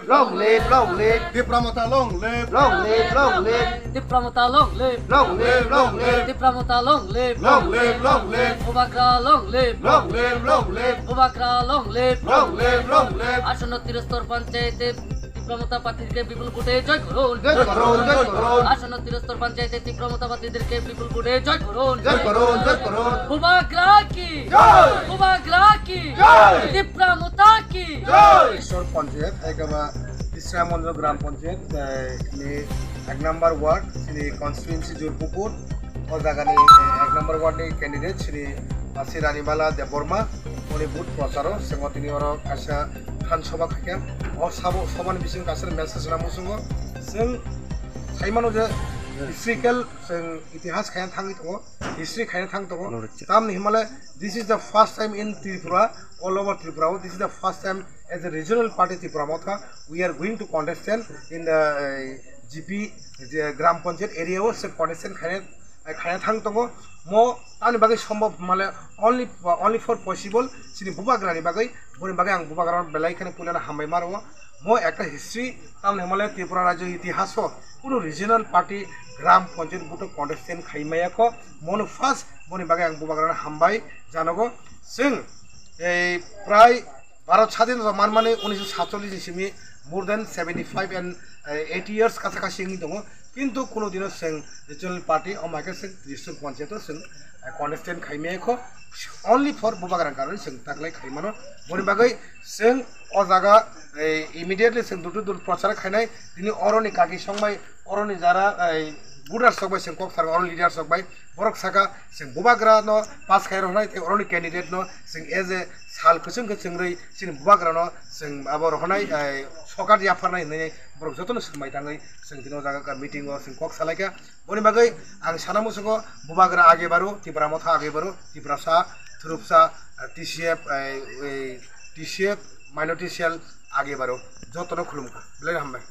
long live, long live, Dipramata long live, long live, long live, Dipramata long live, long live, long live, Dipramata long live, long live, long live, Bubagra long live, long live, long live, Bubagra long live, long live, long live. আসন্ন ত্রিস্তর পঞ্চায়েতে তীব্রমতা প্রার্থীদেরকে বিপুল ভোটে জয় করুন, জয় করুন, জয় করুন, আসন্ন ত্রিস্তর পঞ্চায়েতে তীব্রমতা প্রার্থীদেরকে বিপুল ভোটে জয় করুন, জয় করুন, জয় করুন, বুবাগ্রা কি জয়, বুবাগ্রা কি জয়, তীব্রমতা কি জয়। ঈশ্বর পঞ্চায়েত একবা বিশ্রামন্দ্র গ্রাম পঞ্চায়েত এক নম্বর ওয়ার্ড শ্রী কনস্টিটুয়েন্সি জোরপুকুর ও জায়গানি এক নম্বর ওয়ার্ডনি ক্যান্ডিডেট শ্রী আসি রানীবালা দেববর্মা উনি বুথ প্রচার সিংহ তিনি কাছা বিধানসভा খাইকেন ও সবাनि बिसिम कासर मेसेज नामुसुङ जों खाइमानो जे हिस्ट्रिकल जों इतिहास खायन थाङि दङ हिस्ट्री खायन थाङ दङ ताम Himalaya this is the first time in Tripura all over Tripura. This is the first time as a regional party Tripura Motha we are going to contestant in the GP Gram Panchayat area was contestant খায়না থাং দङ म तानि बागै सम्भव माले only for possible सिनि बुबाग्रानि बागै बनि बागै आं बुबाग्रा बेलायखाने पुलाना हामबाय मारो म একটা हिस्ट्री ताम हिमालय त्रिपुरा राज्य इतिहास কোনো রিজিনাল পার্টি গ্রাম পঞ্চায়েত বুটো কন্টেস্টেন্ট খাইমায়াখো মনো ফার্স্ট বনি বাগै आं बुबाग्रा हामबाय जानांगौ जों প্রায় ভারত স্বাধীন মানে 1947 ইসিমি মোর দেন 75 एंड 80 ইয়ার্স কাছাকাছি দङ কিন্তু কোনো দিনও जों রিজিনাল পার্টি আমাকে जों ত্রিশূল পঞ্চায়েত जों कन्टेस्टेंट खाइमेखौ only for बुबाग्रा कारण जों तागलाय खाइमानो बनि बागै जों अ जागा इमिडिएटली जों दुर प्रचार खाइनाय दिनै अरनि काकी संबाय अरनि जारा बुडार सकबाय जों कक सार अरनि लिडार सकबाय बरक साका जों बुबाग्रा न पास खाइर होनाय अरनि कैंडिडेट न जों एज ए साल कुसुं जोंरै जों बुबाग्रा न जों आबर होनाय सकार याफारनाय होनाय बरक जतन सोंबाय थाङै जों दिनो जागा मिटिंग जों कक सालायका बनि बागै आं सानामुसुगो बुबाग्रा आगे बारो तिब्रा मथा आगे बारो तिब्रा सा थुरुपसा टीसीएफ माइनॉरिटी सेल आगे बारो जतन खुलुमका बेलाय हामबाय।